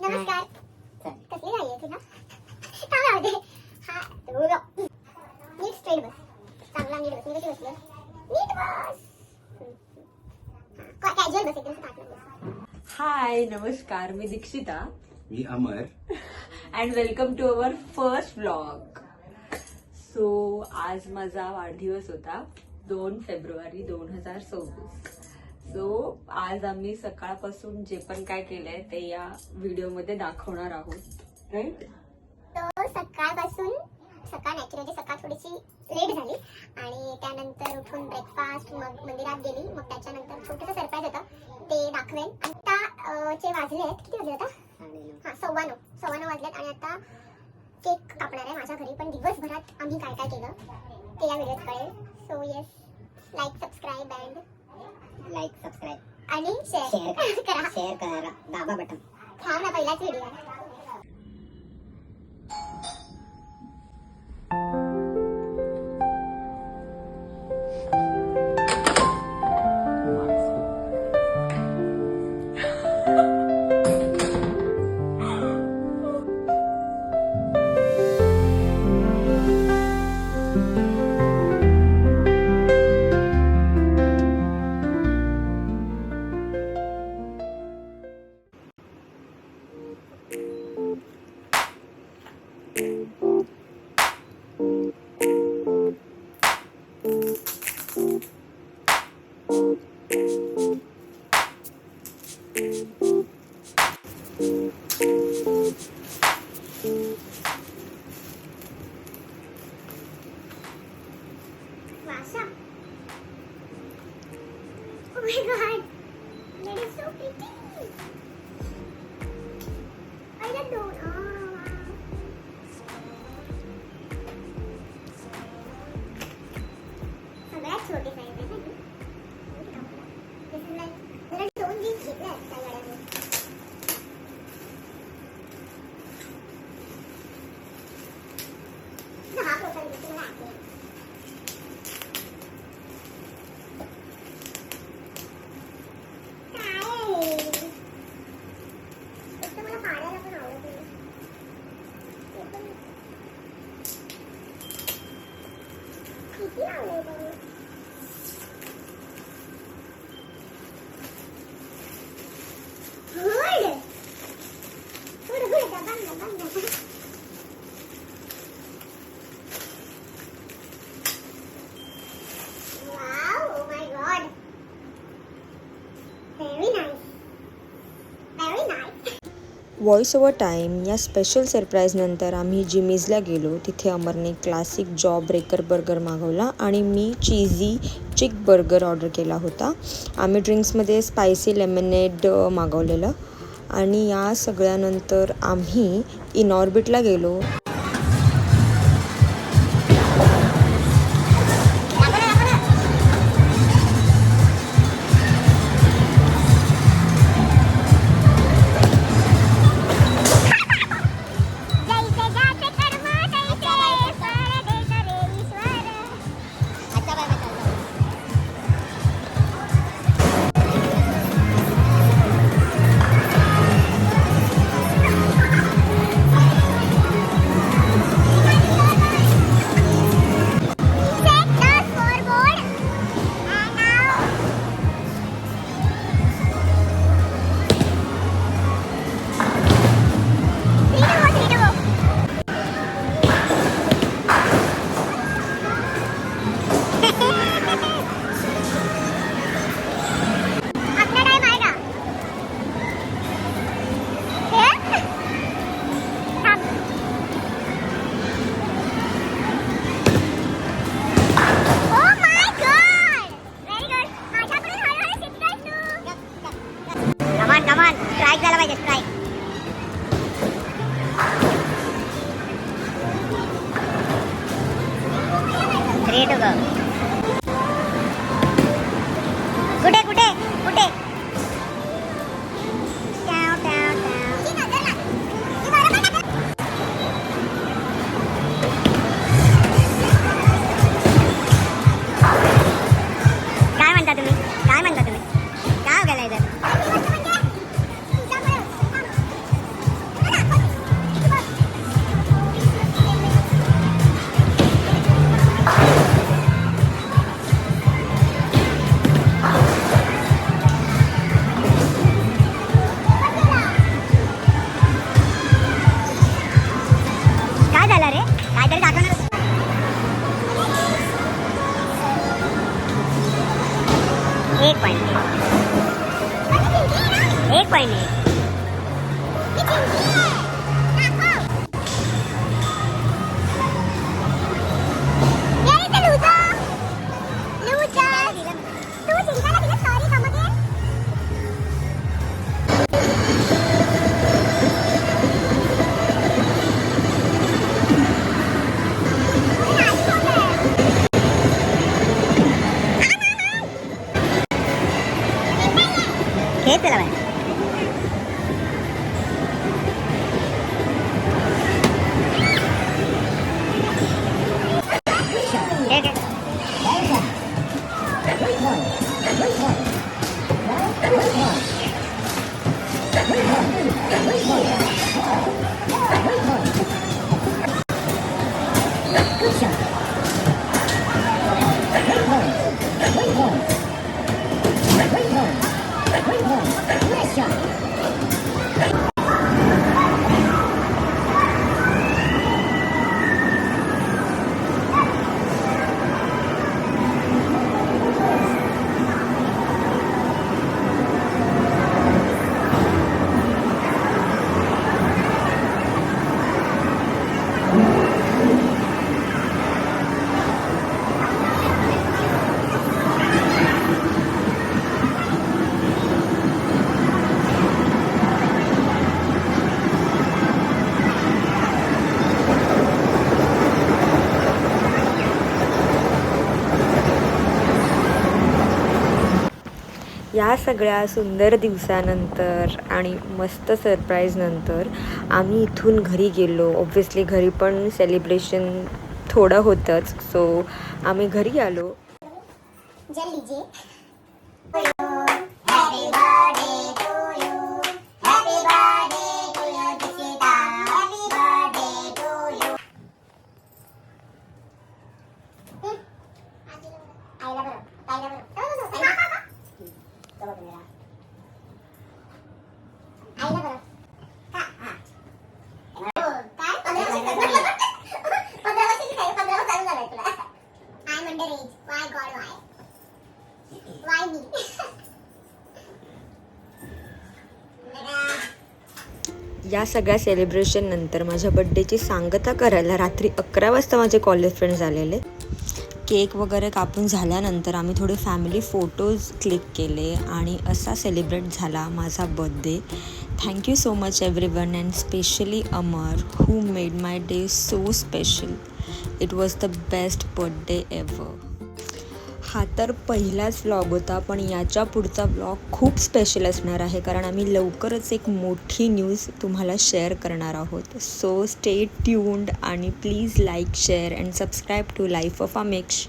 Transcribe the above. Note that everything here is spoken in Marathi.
नमस्कार. कसली गाडी आहे तुला? काय आवडते? हा नीट स्ट्रेट बस. चांगला नीट बस. मी कशी बसले? नीट बस. कॅज्युअल बस एकदम स्टार्ट बस. हाय नमस्कार, मी दीक्षिता. मी Amar. And welcome to our first vlog. So आज माझा वाढदिवस होता 2 फेब्रुवारी 2024. सो आज आम्ही सकाळपासून जे पण काय केलंय ते या व्हिडिओमध्ये दाखवणार आहोत, राईट? तो सकाळपासून नॅचरली सकाळ थोडीशी लेट झाली आणि त्यानंतर उठून ब्रेकफास्ट, मग मंदिरात गेली. मग त्याच्यानंतर छोटंसं सरप्राईज होतं ते दाखवेन. आता चे वाजले आहेत, किती वाजले आता? 9:15 वाजलेत आणि आता केक कापणार आहे माझ्या घरी. पण दिवसभरात आम्ही काय काय केलं ते या व्हिडिओत कळेल. सो येस, लाईक सबस्क्राईब आणि शेअर करा. दाबा बटन. हा ना, पहिलाच व्हिडिओ आहे. Masha. Oh my god. That is so pretty. I don't know. सगळ्यात छोटी साईज आहे ना. This is like जरा 2 जीन्स घेतल्या आहेत त्या गाड्यामध्ये. हा प्रोफाईल घेतला मला आहे. व्हॉइस ओव्हर टाईम या स्पेशल सरप्राईजनंतर आम्ही जिमीजला गेलो. तिथे अमरने क्लासिक जॉ ब्रेकर बर्गर मागवला आणि मी चीझी चिक बर्गर ऑर्डर केला होता. आम्ही ड्रिंक्समध्ये स्पायसी लेमनेड मागवलेलं आणि या सगळ्यानंतर आम्ही इनऑर्बिटला गेलो. हे चला या सगळ्या सुंदर दिवसानंतर आणि मस्त सरप्राईजनंतर आम्ही इथून घरी गेलो. ऑब्व्हियसली घरी पण सेलिब्रेशन थोडं होतंच, सो आम्ही घरी आलो. जल लीजिए. Happy birthday to you. Happy birthday to you, Dikshita. Happy birthday to you. आईला बरं. ताईला बरं. आईला बरं. का? हा. काय? 15 वर्षाची काय? 15 वर्ष चालू झालंय तुला. I am underage. Why God, why? Why me? या सगळ्या सेलिब्रेशन नंतर माझ्या बड्डेची सांगता करायला रात्री 11 वाजता माझे कॉलेज फ्रेंड्स आलेले. केक वगैरे कापून झाल्यानंतर आम्ही थोडे फॅमिली फोटोज क्लिक केले आणि असा सेलिब्रेट झाला माझा birthday. Thank you so much everyone and specially Amar who made my day so special. It was the best birthday ever. हा तर पहिलाच व्लॉग होता, पण याच्या पुढचा व्लॉग खूप स्पेशल असणार आहे कारण आम्ही लवकरच एक मोठी न्यूज तुम्हाला शेअर करणार आहोत. सो स्टे ट्यून्ड आणि please like, share and subscribe to life of अमेक्ष.